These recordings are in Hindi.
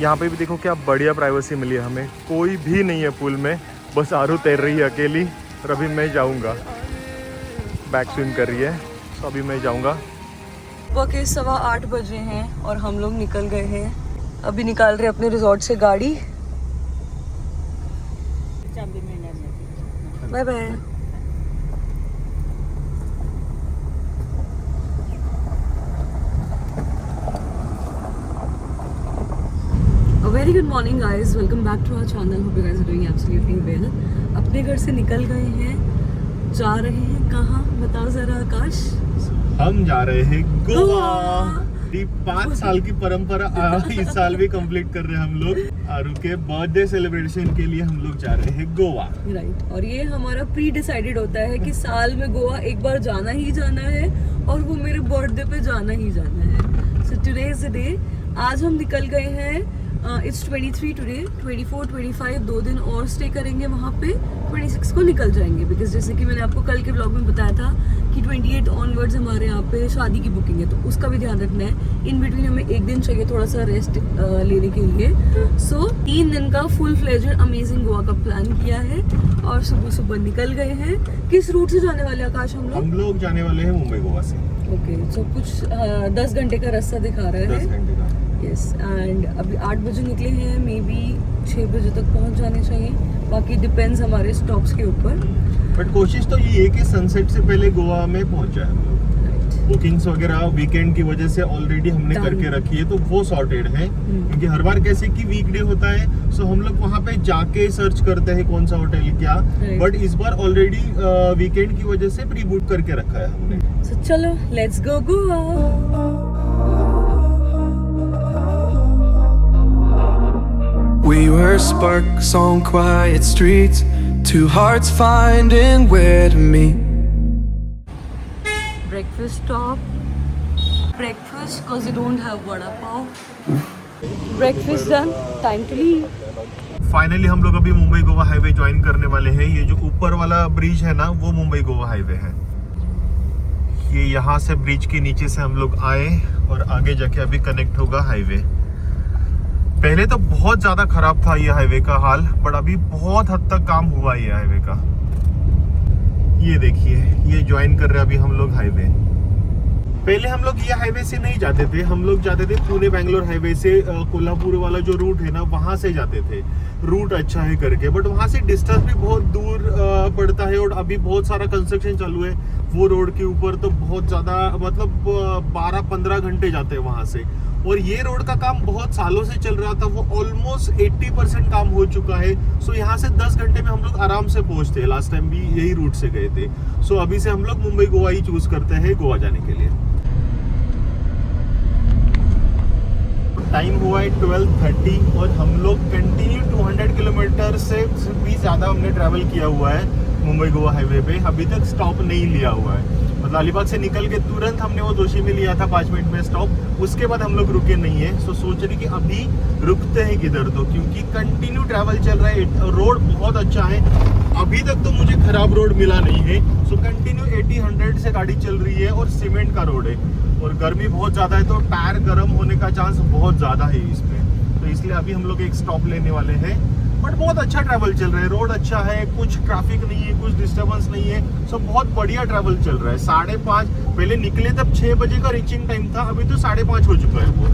यहाँ पे भी देखो क्या बढ़िया प्राइवेसी मिली है हमें, कोई भी नहीं है पूल में, बस आरू तैर रही है अकेली और अभी मैं जाऊँगा, बैक स्विम कर रही है, तो अभी मैं जाऊँगा। सुबह के 8:15 बजे हैं और हम लोग निकल गए हैं, अभी निकाल रहे अपने रिजॉर्ट से गाड़ी। Bye bye. Very good morning guys, welcome back to our channel. Hope you guys are doing absolutely well. अपने घर से निकल गए हैं, जा रहे हैं कहाँ बताओ जरा आकाश? हम जा रहे हैं गोवा। 5 साल की परंपरा इस साल भी कंप्लीट कर रहे हैं हम लोग। आरू के बर्थडे सेलिब्रेशन के लिए हम लोग जा रहे हैं गोवा। राइट, और ये हमारा प्री डिसाइडेड होता है कि साल में गोवा एक बार जाना ही जाना है और वो मेरे बर्थडे पे जाना ही जाना है। So today is the day. आज हम निकल गए हैं, इट्स 23 टुडे, 24, 25 2 दिन और स्टे करेंगे वहाँ पे, 26 को निकल जाएंगे। बिकॉज जैसे कि मैंने आपको कल के व्लॉग में बताया था कि 28 ऑनवर्ड्स हमारे यहाँ पे शादी की बुकिंग है, तो उसका भी ध्यान रखना है। इन बिटवीन हमें एक दिन चाहिए थोड़ा सा रेस्ट लेने के लिए। सो 3 दिन का फुल फ्लेजर अमेजिंग गोवा का प्लान किया है और सुबह सुबह निकल गए हैं। किस रूट से जाने वाले आकाश हम लोग? हम लोग जाने वाले हैं मुंबई गोवा से। ओके, सो कुछ 10 घंटे का रास्ता दिखा रहा है। 10 घंटे का। यस, एंड अभी 8 बजे निकले हैं, मे बी 6 बजे तक पहुंच जाने चाहिए। बाकी डिपेंड्स हमारे स्टॉप्स के ऊपर। बट कोशिश तो ये है कि सनसेट से पहले गोवा में पहुंच जाए हम लोग। बुकिंग्स वगैरह वीकेंड की वजह से ऑलरेडी हमने करके रखी है, तो वो सॉर्टेड है। क्योंकि हर बार कैसे कि वीकडे होता है, सो हम लोग वहाँ पे जाके सर्च करते हैं कौन सा होटल क्या। बट इस बार ऑलरेडी वीकेंड की वजह से प्री बुक करके रखा है हमने। सो चलो let's go Goa. We were sparks on quiet streets, two hearts finding where to meet. Breakfast stop. Breakfast because you don't have vada pav. Breakfast done. Time to leave. Finally हम लोग अभी मुंबई गोवा हाईवे ज्वाइन करने वाले हैं। ये जो ऊपर वाला ब्रिज है ना, वो मुंबई गोवा हाईवे है। ये यहाँ से ब्रिज के नीचे से हम लोग आए और आगे जाके अभी कनेक्ट होगा हाईवे। पहले तो बहुत ज्यादा खराब था ये हाईवे का हाल, बट अभी बहुत हद तक काम हुआ ये हाईवे का। ये देखिए, ये ज्वाइन कर रहे हैं अभी हम लोग हाईवे। पहले हम लोग ये हाईवे से नहीं जाते थे, हम लोग जाते थे पुणे बैंगलोर हाईवे से। कोल्हापुर वाला जो रूट है ना, वहां से जाते थे। रूट अच्छा है करके, बट वहां से डिस्टेंस भी बहुत दूर पड़ता है और अभी बहुत सारा कंस्ट्रक्शन चालू है वो रोड के ऊपर, तो बहुत ज्यादा मतलब 12-15 घंटे जाते हैं वहां से। और ये रोड का काम बहुत सालों से चल रहा था, वो ऑलमोस्ट 80% काम हो चुका है। सो यहाँ से 10 घंटे में हम लोग आराम से पहुंचते हैं। लास्ट टाइम भी यही रूट से गए थे। सो अभी से हम लोग मुंबई गोवा ही चूज करते हैं गोवा जाने के लिए। टाइम हुआ है 12:30 और हम लोग कंटिन्यू 200 किलोमीटर से भी ज़्यादा हमने ट्रैवल किया हुआ है मुंबई गोवा हाईवे पे। अभी तक स्टॉप नहीं लिया हुआ है। मतलब अलीबाग से निकल के तुरंत हमने वो जोशी में लिया था 5 मिनट में स्टॉप, उसके बाद हम लोग रुके नहीं है। सो सोच रही कि अभी रुकते हैं किधर, तो क्योंकि कंटिन्यू ट्रैवल चल रहा है। रोड बहुत अच्छा है, अभी तक तो मुझे खराब रोड मिला नहीं है। सो कंटिन्यू 80-100 से गाड़ी चल रही है और सीमेंट का रोड है और गर्मी बहुत ज़्यादा है, तो टायर गर्म होने का चांस बहुत ज़्यादा है इसमें। तो इसलिए अभी हम लोग एक स्टॉप लेने वाले हैं। बट बहुत अच्छा ट्रैवल चल रहा है, रोड अच्छा है, कुछ ट्रैफिक नहीं है, कुछ डिस्टर्बेंस नहीं है। सो बहुत बढ़िया ट्रैवल चल रहा है। 5:30 पहले निकले तब 6 बजे का रीचिंग टाइम था, अभी तो 5:30 हो चुका है वो।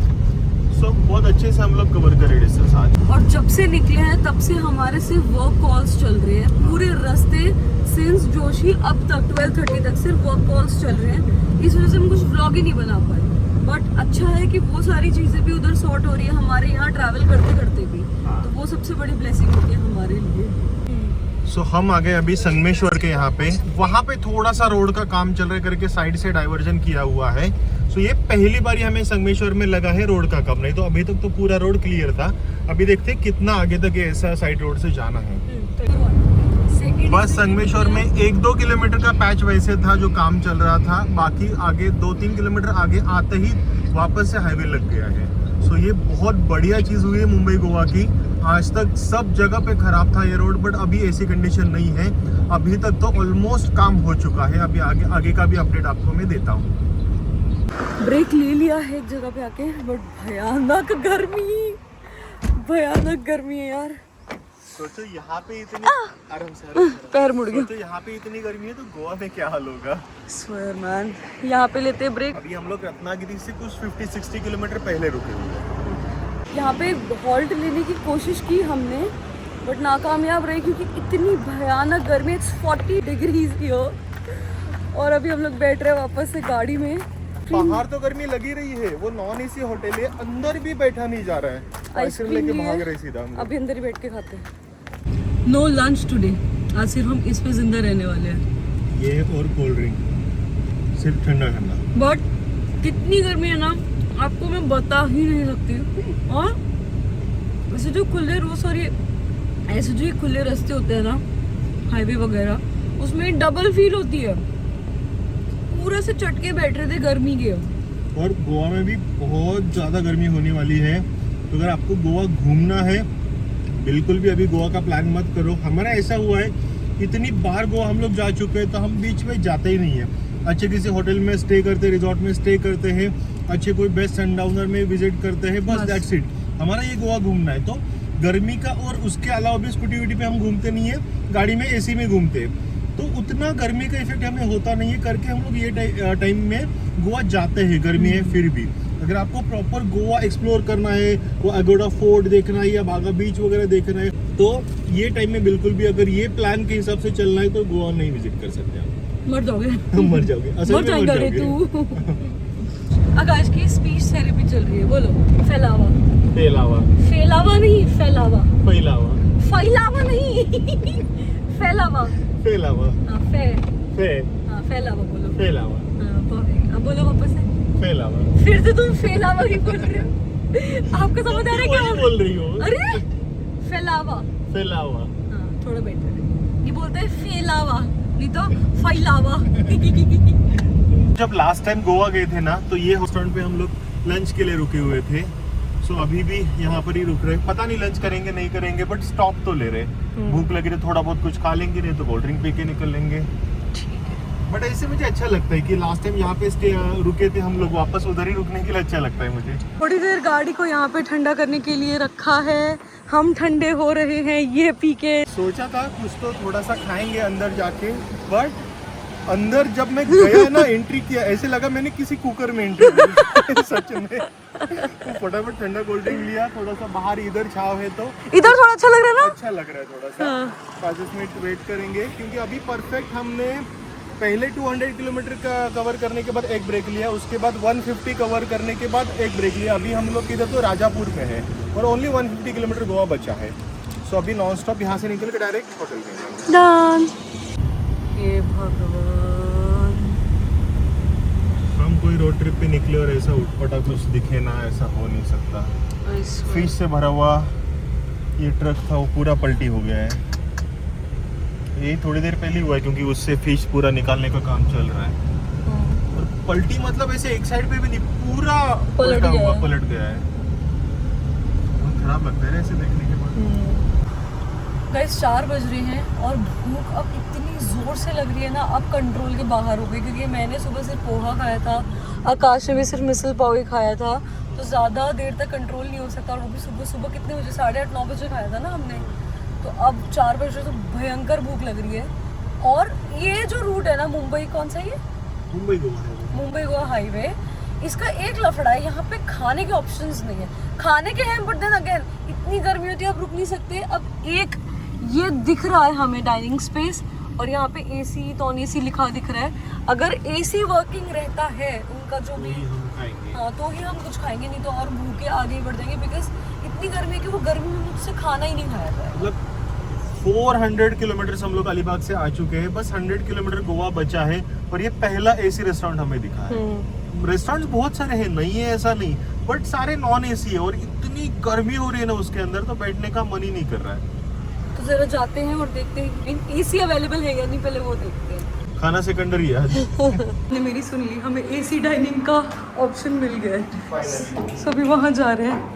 सो बहुत अच्छे से हम लोग कवर करें डिस्टेंस आज। और जब से निकले हैं तब से हमारे सिर्फ वर्क कॉल्स चल रहे हैं पूरे रास्ते, सिंस जोशी अब तक 12:30 तक सिर्फ वर्क कॉल्स चल रहे हैं। इस वजह से हम कुछ व्लॉग ही नहीं बना पाए। बट अच्छा है कि वो सारी चीजें भी उधर सॉर्ट हो रही है हमारे यहाँ ट्रैवल करते करते भी, तो वो सबसे बड़ी ब्लेसिंग होती है हमारे लिए। सो हम आ गए अभी संगमेश्वर के यहाँ पे। वहाँ पे थोड़ा सा रोड का काम चल रहा है करके साइड से डाइवर्जन किया हुआ है। सो ये पहली बार हमें संगमेश्वर में लगा है रोड का काम, नहीं तो अभी तक तो पूरा रोड क्लियर था। अभी देखते हैं कितना आगे तक ऐसा साइड रोड से जाना है। बस संगमेश्वर में 1-2 किलोमीटर का पैच वैसे था जो काम चल रहा था, बाकी आगे 2-3 किलोमीटर आगे आते ही वापस से हाईवे लग गया है। सो ये बहुत बढ़िया चीज़ हुई है मुंबई गोवा की। आज तक सब जगह पे खराब था ये रोड, बट अभी ऐसी कंडीशन नहीं है। अभी तक तो ऑलमोस्ट काम हो चुका है। अभी आगे का भी अपडेट आपको मैं देता हूँ। ब्रेक ले लिया है एक जगह पे आके, बट भयानक गर्मी। भयानक गर्मी है यार। सोचो यहाँ पे इतनी आराम से पैर मुड़ गया। सोचो यहाँ पे इतनी गर्मी है तो गोवा में क्या हाल होगा। Swear man. यहाँ पे लेते ब्रेक। अभी हम लोग रत्नागिरी से कुछ 50-60 किलोमीटर पहले रुके हुए हैं। यहाँ पे हॉल्ट लेने की कोशिश की हमने बट नाकामयाब रही क्योंकि इतनी भयानक गर्मी। इट्स 40 डिग्रीज हियर और अभी हम लोग बैठ रहे हैं वापस से गाड़ी में। बाहर तो गर्मी लगी रही है, वो नॉन एसी होटल है, अंदर भी बैठा नहीं जा रहा है। आइसक्रीम लेके भाग रहे सीधा हम लोग। अभी अंदर ही बैठ के खाते हैं। No lunch today. आज सिर्फ हम इस पे जिंदा रहने वाले हैं। ये और कोल्ड ड्रिंक, सिर्फ ठंडा ठंडा। बट कितनी गर्मी है ना, आपको मैं बता ही नहीं सकती। और ऐसे जो खुले रोड और ये ऐसे जो ये खुले रास्ते होते हैं ना, हाईवे वगैरह, उसमें डबल फील होती है। पूरे से चटके बैठ रहे थे गर्मी के। और गोवा में भी बहुत ज़्यादा गर्मी होने वाली है, तो अगर आपको गोवा घूमना है बिल्कुल भी अभी गोवा का प्लान मत करो। हमारा ऐसा हुआ है, इतनी बार गोवा हम लोग जा चुके हैं तो हम बीच में जाते ही नहीं है। अच्छे किसी होटल में स्टे करते, रिजॉर्ट में स्टे करते हैं, अच्छे कोई बेस्ट सनडाउनर में विजिट करते हैं, बस दैट्स इट। हमारा ये गोवा घूमना है, तो गर्मी का और उसके अलावा भी स्कूटी वूटी पे हम घूमते नहीं है, गाड़ी में एसी में घूमते हैं, तो उतना गर्मी का इफेक्ट हमें होता नहीं है। करके हम लोग ये टाइम में गोवा जाते हैं, गर्मी है फिर भी। अगर आपको प्रॉपर गोवा एक्सप्लोर करना है, वो अगोड़ा फोर्ट देखना है या बागा बीच वगैरह देखना है, तो ये टाइम में बिल्कुल भी अगर ये प्लान के हिसाब से चलना है तो गोवा नहीं विजिट कर सकते आप। मर जाओगे। मर जाओगे, असल में मर जाओगे। तू आकाश की स्पीच थेरेपी चल रही है। बोलो फैलावा। फैलावा। फैलावा नहीं, फैलावा। फैलावा। फैलावा नहीं। फैलावा। फैलावा। हाँ फै। फे। हाँ फैलावा बोलो। फैलावा। हाँ अब बोलो वापस से। फैलावा। फिर से तुम फैलावा ही बोल रहे हो। आपको समझ आ रहा है क्या बोल रही हो? अरे फैलावा। फैलावा। हाँ थोड़ा बेटर है। ये बोलते हैं फैलावा, नहीं तो फैलावा। जब लास्ट टाइम गोवा गए थे ना, तो ये रेस्टोरेंट पे हम लोग लंच के लिए रुके हुए थे। सो अभी भी यहाँ पर ही रुक रहे, पता नहीं लंच करेंगे नहीं करेंगे, बट स्टॉप तो ले रहे। भूख लगी रही थोड़ा बहुत कुछ खा लेंगे, नहीं तो कोल्ड ड्रिंक पी के निकल लेंगे। बट ऐसे मुझे अच्छा लगता है कि लास्ट टाइम यहाँ पे रुके थे हम लोग, वापस उधर ही रुकने के लिए अच्छा लगता है मुझे। थोड़ी देर गाड़ी को यहाँ पे ठंडा करने के लिए रखा है, हम ठंडे हो रहे हैं ये पी के। सोचा था कुछ तो थोड़ा सा खाएंगे अंदर जाके, बट अंदर जब मैं गया ना, एंट्री किया, ऐसे लगा मैंने किसी कुकर में एंट्री की। सच में। तो फटाफट ठंडा कोल्ड ड्रिंक लिया, थोड़ा सा बाहर इधर छाव है तो इधर थोड़ा अच्छा लग रहा है ना। अच्छा लग रहा है थोड़ा सा। 5 मिनट वेट करेंगे क्योंकि अभी परफेक्ट हमने पहले 200 किलोमीटर का कवर करने के बाद एक ब्रेक लिया, उसके बाद 150 कवर करने के बाद एक ब्रेक लिया। अभी हम लोग इधर तो राजापुर में है और ओनली 150 किलोमीटर गोवा बचा है। सो अभी नॉन स्टॉप यहाँ से निकल के डायरेक्ट होटल में डन। ये भगवान, हम कोई रोड ट्रिप पे निकले और ऐसा उटपटा कुछ दिखे ना, ऐसा हो नहीं सकता। फिश से भरा हुआ ये ट्रक था, वो पूरा पलटी हो गया है। ये थोड़ी देर पहले हुआ है क्योंकि उससे फिश पूरा निकालने का काम चल रहा है। और पलटी मतलब ऐसे एक साइड पे भी नहीं, पूरा पलटा हुआ, पलट गया है। बहुत खराब लगता है ऐसे देखने के बाद। गाइस 4 बज रहे हैं और भूख अब इतनी जोर से लग रही है ना, अब कंट्रोल के बाहर हो गई। क्योंकि मैंने सुबह सिर्फ पोहा खाया था, आकाश ने भी सिर्फ मिसल पाव ही खाया था, तो ज़्यादा देर तक कंट्रोल नहीं हो सकता। और वो भी सुबह सुबह कितने बजे, 8:30-9 बजे खाया था ना हमने। तो अब 4 बजे तो भयंकर भूख लग रही है। और ये जो रूट है ना, मुंबई, कौन सा ये मुंबई गोवा हाईवे, इसका एक लफड़ा है, यहाँ पे खाने के ऑप्शंस नहीं है। खाने के हैं बट देन अगेन इतनी गर्मी होती है, अब रुक नहीं सकते। अब एक ये दिख रहा है हमें डाइनिंग स्पेस, और यहाँ पे एसी नॉन एसी लिखा दिख रहा है। अगर एसी वर्किंग रहता है उनका जो भी, हाँ तो ही हम कुछ खाएंगे, नहीं तो और भूखे आगे बढ़ जाएंगे। बिकॉज इतनी गर्मी है कि वो गर्मी में मुझसे खाना ही नहीं खाया जाए। मतलब 400 किलोमीटर हम लोग अलीबाग से आ चुके हैं, बस 100 किलोमीटर गोवा बचा है और ये पहला एसी रेस्टोरेंट हमें दिखा है। रेस्टोरेंट बहुत सारे हैं, नहीं है ऐसा नहीं, बट सारे नॉन एसी है। और इतनी गर्मी हो रही है ना उसके अंदर, तो बैठने का मन ही नहीं कर रहा है। तो जरा जाते हैं और देखते हैं एसी अवेलेबल है या नहीं, पहले वो देखते हैं। खाना सेकेंडरी है आज। ने मेरी सुन ली, हमें एसी डाइनिंग का ऑप्शन मिल गया है, सो अभी वहाँ जा रहे हैं।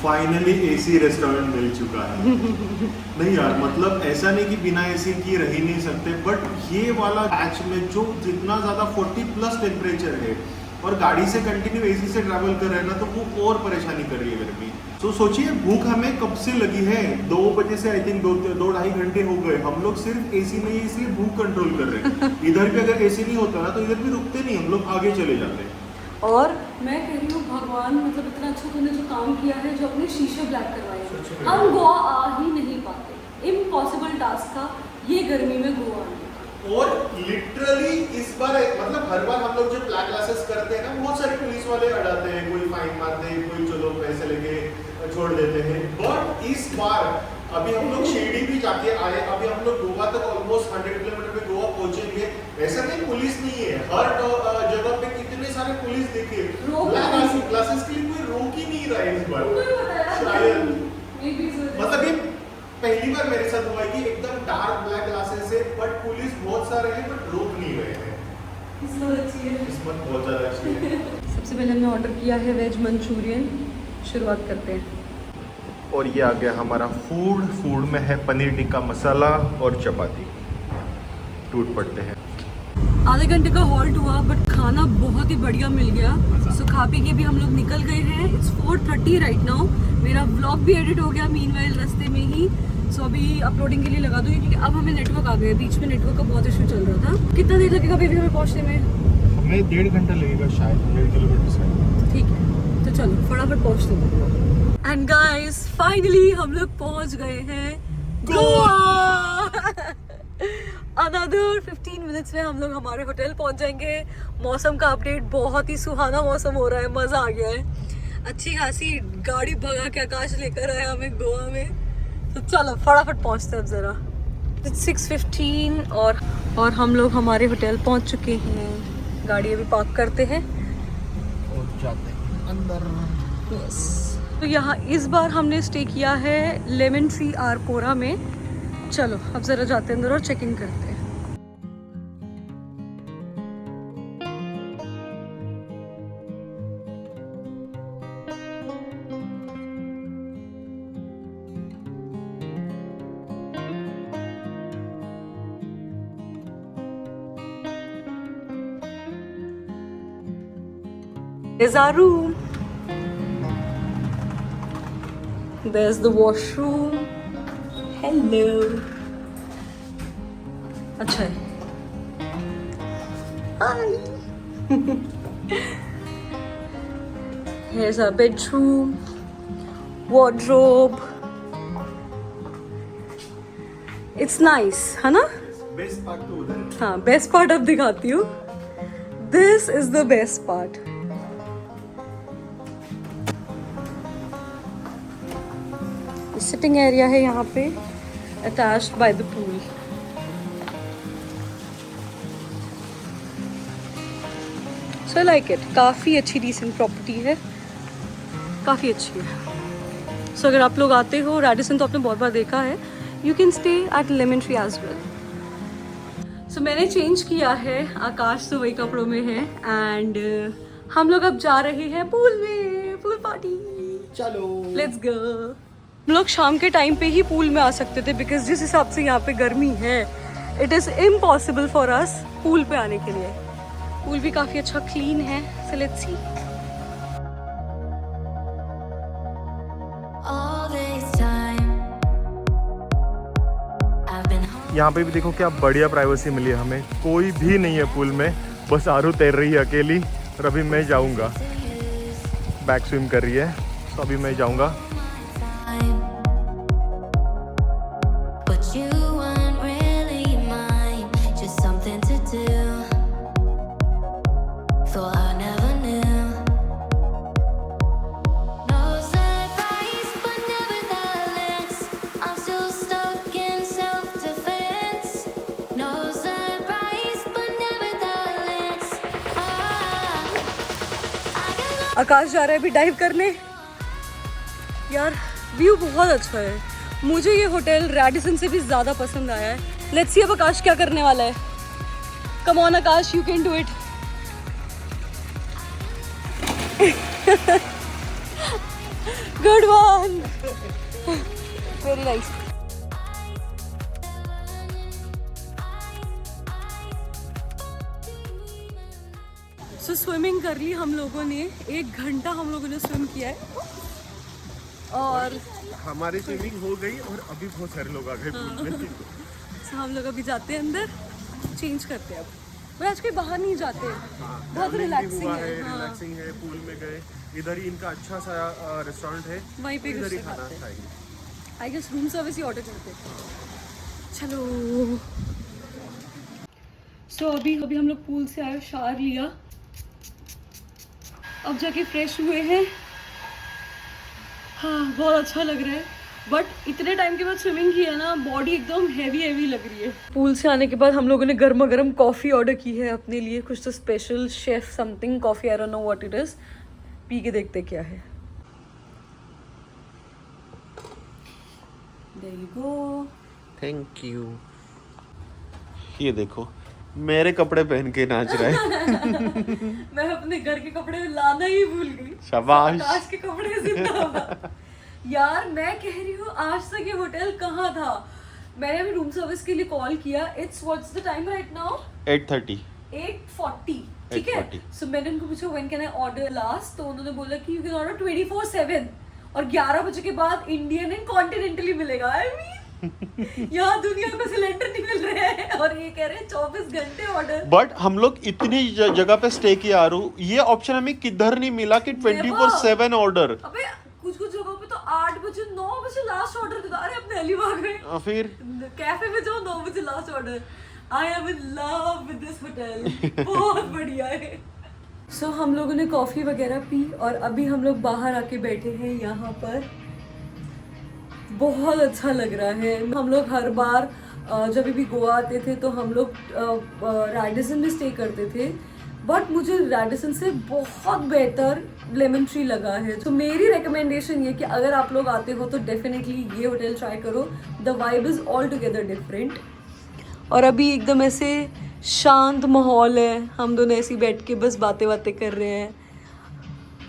फाइनली एसी रेस्टोरेंट मिल चुका है। नहीं यार, मतलब ऐसा नहीं कि बिना एसी की रह ही नहीं सकते, बट ये वाला बैच में जो जितना ज़्यादा 40+ टेम्परेचर है, और गाड़ी से कंटिन्यू एसी से ट्रैवल कर रहे हैं ना, तो वो और परेशानी कर रही है गर्मी। तो सोचिए भूख हमें कब से लगी है, 2 बजे से आई थिंक 2-2.5 घंटे हो गए। हम लोग सिर्फ एसी में ही इसलिए भूख कंट्रोल कर रहे हैं। इधर भी अगर एसी नहीं होता ना तो इधर भी रुकते नहीं, हम लोग आगे चले जाते। और मैं कह रही हूँ भगवान मतलब इतना अच्छा तूने जो काम किया है, जो अपने शीशे ब्लैक करवाए, हम गोवा आ ही नहीं पाते। इम्पॉसिबल टास्क था ये गर्मी में गोवा आने का। और लिटरली इस बार मतलब हर बार हम लोग जो ब्लैक क्लासेस करते हैं ना, बहुत सारे पुलिस वाले अड़ाते हैं, कोई फाइन मारते हैं, कोई चलो पैसे लेके छोड़ देते हैं। बट इस बार अभी हम लोग शिरडी भी जाके आए, अभी हम लोग गोवा तक ऑलमोस्ट 100 किलोमीटर पे गोवा पहुंचेंगे। ऐसा नहीं पुलिस नहीं है, हर जगह पे कितने सारे पुलिस देखे, ब्लैक क्लासेस के लिए कोई रोक ही नहीं रहा है इस बार। शायद मतलब ये पहली बार मेरे साथ हुआ है कि एकदम डार्क ब्लैक क्लासेस है, बट पुलिस बहुत सारे हैं बट रोक नहीं रहे हैं। किस्मत बहुत ज्यादा अच्छी है। सबसे पहले हमने ऑर्डर किया है वेज मंचूरियन। शुरुआत करते हैं। और ये आ गया हमारा फूड में है पनीर टिक्का मसाला और चपाती। टूट पड़ते हैं। आधे घंटे का हॉल्ट हुआ बट खाना बहुत ही बढ़िया मिल गया। सो खा पी के भी हम लोग निकल गए हैं। It's 4:30 right now. मेरा व्लॉग भी एडिट हो गया मीनवाइल रास्ते में ही। सो अभी अपलोडिंग के लिए लगा दूंगी क्योंकि अब हमें नेटवर्क आ गया। बीच में नेटवर्क का बहुत इशू चल रहा था। कितना देर लगेगा बेबी हमें पहुंचने में? हमें 1.5 घंटा लगेगा शायद, 1.5 किलोमीटर से। ठीक है तो चलो फटाफट पहुंचते हैं। एंड गाइस फाइनली हम लोग पहुंच गए हैं गोवा। अनदर 15 मिनट्स में हम लोग हमारे होटल पहुंच जाएंगे। मौसम का अपडेट, बहुत ही सुहाना मौसम हो रहा है, मजा आ गया है। अच्छी खासी गाड़ी भगा के आकाश लेकर आया हमें गोवा में। तो चलो फटाफट पहुंचते हैं अब जरा। 6:15 और हम लोग हमारे होटल पहुंच चुके हैं। गाड़ी अभी पार्क करते हैं और जाते हैं अंदर। यस तो यहाँ इस बार हमने स्टे किया है लेमन ट्री आरपोरा में। चलो अब जरा जाते हैं अंदर और चेक इन करते हैं। There's our room. There's the washroom. Hello. अच्छा है। Hi. Here's our bedroom. Wardrobe. It's nice, है ना? बेस्ट पार्ट तो उधर है। हाँ बेस्ट पार्ट अब दिखाती हूँ। This is the best part. Sitting area है यहाँ पे attached by the pool. So I like it. काफ़ी अच्छी डिसेंट प्रॉपर्टी है, काफ़ी अच्छी है। सो अगर आप लोग आते हो रेडिसन तो आपने बहुत बार देखा है। You can stay at Lemon Tree as well. So मैंने चेंज किया है, आकाश तो वही कपड़ों में है एंड हम लोग अब जा रहे हैं पूल में। पूल पार्टी चलो लेट्स गो। हम लोग शाम के टाइम पे ही पूल में आ सकते थे बिकॉज जिस हिसाब से यहाँ पे गर्मी है it is impossible for us pool पे आने के लिए। पूल भी काफ़ी अच्छा क्लीन है। So let's see. यहाँ पे भी देखो क्या बढ़िया प्राइवेसी मिली है हमें। कोई भी नहीं है पूल में, बस आरू तैर रही है अकेली और अभी मैं जाऊँगा। बैक स्विम कर रही है तो अभी मैं जाऊँगा। आकाश जा रहा है अभी डाइव करने। यार व्यू बहुत अच्छा है। मुझे ये होटल रेडिसन से भी ज़्यादा पसंद आया है। लेट्स सी अब आकाश क्या करने वाला है। Come on Akash, you can do it. Good one, very nice. So swimming कर ली हम लोगों ने, 1 घंटा हम लोगों ने स्विम किया है और हमारी स्विमिंग हो गई और अभी बहुत सारे लोग आ गए पूल में। so हम लोग अभी जाते हैं अंदर, चेंज करते हैं अब। पर आज कहीं बाहर नहीं जाते, बहुत रिलैक्सिंग है। रिलैक्सिंग है, पूल में गए, इधर ही इनका अच्छा सा रेस्टोरेंट है, वहीं पे इधर ही कुछ खाना खाते हैं। खाएंगे। आई गेस रूम सर्विस ही ऑर्डर करते हैं। चलो सो अभी हम लोग पूल से आए, शावर लिया, अब जाके फ्रेश हुए हैं। हाँ बहुत अच्छा लग रहा है, बट इतने टाइम के बाद स्विमिंग की है ना, बॉडी एकदम हैवी लग रही है। पूल से आने के बाद हम लोगों ने गर्मा गर्म कॉफ़ी ऑर्डर की है अपने लिए, कुछ तो special chef something coffee, I don't know what it is. पी के देखते क्या है। There you go. Thank you. ये देखो मेरे कपड़े पहन के नाच रहा है। मैं अपने घर के कपड़े लाना ही भूल गई। शाबाश। आकाश के कपड़े जिंदाबाद। यार मैं कह रही हूँ आज तक ये होटल कहाँ था। मैंने अभी रूम सर्विस के लिए कॉल किया। It's what's the time right now? 8:30। 8:40 ठीक है। 8:40। सो मैंने उनको पूछा when can I order last, तो उन्होंने बोला कि यू कैन ऑर्डर 24/7 और 11 बजे के बाद इंडियन एंड कॉन्टिनेंटली मिलेगा। आई मीन यहाँ दुनिया को सिलेंडर नहीं मिल रहे हैं और ये कह रहे हैं 24 घंटे ऑर्डर। बट हम लोग इतनी जगह पे स्टे किया आरू, ये ऑप्शन हमें किधर नहीं मिला कि 24/7 ऑर्डर। अबे कुछ जगहों पे तो 8 बजे 9 बजे लास्ट ऑर्डर देता। अरे अपने अलीबाग में फिर कैफे में जाओ 9 बजे last order. I am in love with this hotel, बहुत बढ़िया है। सो हम लोगों ने कॉफी वगैरह पी और अभी हम लोग बाहर आके बैठे हैं यहाँ पर। बहुत अच्छा लग रहा है। हम लोग हर बार जब भी गोवा आते थे तो हम लोग रैडिसन में स्टे करते थे, बट मुझे रैडिसन से बहुत बेहतर लेमन ट्री लगा है। तो मेरी रिकमेंडेशन ये कि अगर आप लोग आते हो तो डेफिनेटली ये होटल ट्राई करो। The vibe is all together different. और अभी एकदम ऐसे शांत माहौल है, हम दोनों ऐसे बैठ के बस बातें कर रहे हैं,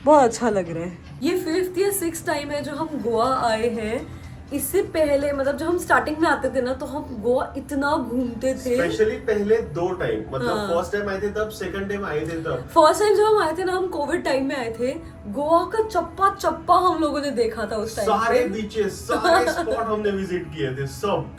बहुत अच्छा लग रहा है। ये 5th या 6th टाइम है जो हम गोवा आए हैं। इससे पहले मतलब जब हम स्टार्टिंग में आते थे ना तो हम गोवा इतना घूमते थे। स्पेशली पहले 2 टाइम, मतलब हाँ। फर्स्ट टाइम आए थे तब, सेकंड टाइम आए थे तब। फर्स्ट टाइम जब हम आए थे ना, हम कोविड टाइम में आए थे। गोवा का चप्पा हम लोगों ने देखा था उस टाइम। सारे बीचेस, सारे स्पॉट हमने विजिट किए थे सब।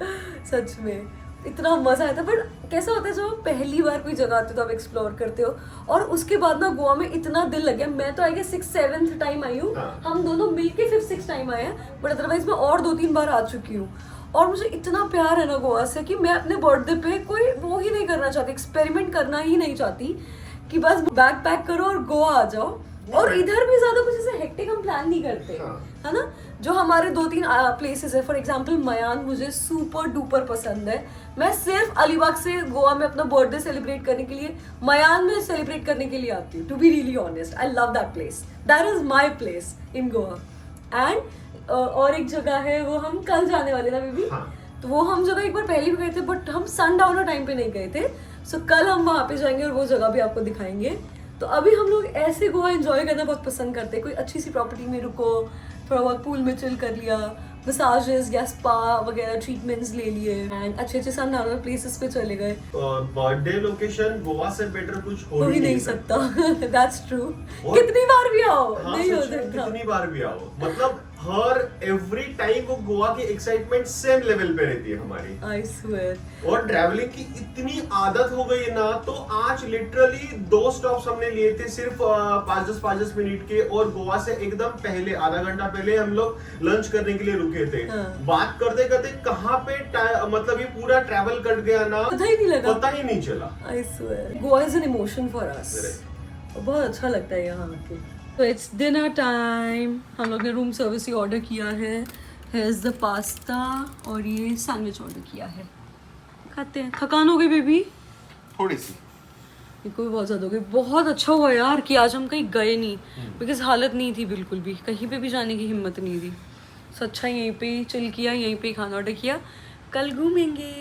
सच में इतना मजा आया था। बट कैसा होता है जब आप पहली बार कोई जगह आते हो तो आप एक्सप्लोर करते हो, और उसके बाद ना गोवा में इतना दिल लग गया। मैं तो I guess 6th-7th time I हूँ। हाँ। हम दोनों मिलके 5th-6th टाइम आए हैं, बट अदरवाइज मैं और 2-3 बार आ चुकी हूँ। और मुझे इतना प्यार है ना गोवा से कि मैं अपने बर्थडे पे कोई वो ही नहीं करना चाहती, एक्सपेरिमेंट करना ही नहीं चाहती कि बस बैग पैक करो और गोवा आ जाओ। और इधर भी ज्यादा कुछ ऐसे हेक्टिक हम प्लान नहीं करते, है ना। जो हमारे 2-3 प्लेसेस है, फॉर एग्जांपल मयान मुझे सुपर डुपर पसंद है। मैं सिर्फ अलीबाग से गोवा में अपना बर्थडे सेलिब्रेट करने के लिए मयान में सेलिब्रेट करने के लिए आती हूँ। To be really honest, I love that place, that is my place in Goa. And और एक जगह है, वो हम कल जाने वाले ना बेबी। तो वो हम जगह एक बार पहले भी गए थे, बट हम सनडाउनर टाइम पे नहीं गए थे। सो कल हम वहाँ पे जाएंगे और वो जगह भी आपको दिखाएंगे। तो अभी हम लोग ऐसे गोवा एंजॉय करना बहुत पसंद करते हैं। कोई अच्छी सी प्रॉपर्टी में रुको, थोड़ा बहुत पूल में चिल कर लिया, मसाजेस या स्पा वगैरह ट्रीटमेंट्स ले लिए, एंड अच्छे सनडाउनर प्लेसेस पे चले गए। बर्थडे लोकेशन गोवा से बेटर कुछ हो ही नहीं सकता। That's true. कितनी बार भी आओ, हाँ, नहीं हो सच में सकता। कितनी बार भी आओ, मतलब हर एवरी टाइम वो गोवा की एक्साइटमेंट सेम लेवल पे रहती है हमारी। I swear. और ट्रैवलिंग की इतनी आदत हो गई ना, तो आज लिटरली 2 स्टॉप्स हमने लिए थे सिर्फ 5-10 मिनट के, और गोवा से एकदम पहले आधा घंटा पहले हम लोग लंच करने के लिए रुके थे। हाँ। बात करते करते कहाँ पे मतलब ये पूरा ट्रैवल कट गया ना, पता ही नहीं लगा, पता ही नहीं चला। I swear. Goa is an emotion for us. बहुत अच्छा लगता है यहाँ आके। तो इट्स डिनर टाइम। हम लोग ने रूम सर्विस ही ऑर्डर किया है। हेयर द पास्ता और ये सैंडविच ऑर्डर किया है, खाते हैं। थकान हो गई बेबी थोड़ी सी, को भी बहुत ज़्यादा हो गई। बहुत अच्छा हुआ यार कि आज हम कहीं गए नहीं, बिकॉज हालत नहीं थी बिल्कुल भी, कहीं पे भी जाने की हिम्मत नहीं थी। सो अच्छा यहीं पे ही चिल किया, यहीं पे ही खाना ऑर्डर किया। कल घूमेंगे,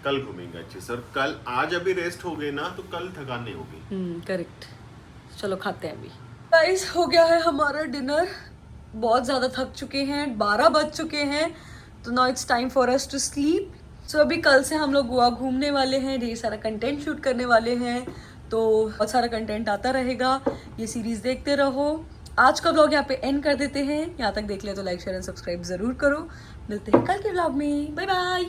कल घूमेंगे अच्छे सर। कल आज अभी रेस्ट हो गई ना, तो कल थकान नहीं होगी। करेक्ट। चलो खाते हैं अभी। गाइस हो गया है हमारा डिनर। बहुत ज़्यादा थक चुके हैं, 12 बज चुके हैं, तो now it's time for us to sleep. So अभी कल से हम लोग गोवा घूमने वाले हैं, ढेर सारा कंटेंट शूट करने वाले हैं। तो बहुत सारा कंटेंट आता रहेगा, ये सीरीज देखते रहो। आज का व्लॉग यहाँ पे एंड कर देते हैं। यहाँ तक देख लिया तो लाइक शेयर एंड सब्सक्राइब जरूर करो। मिलते हैं कल के व्लॉग में, बाय बाय।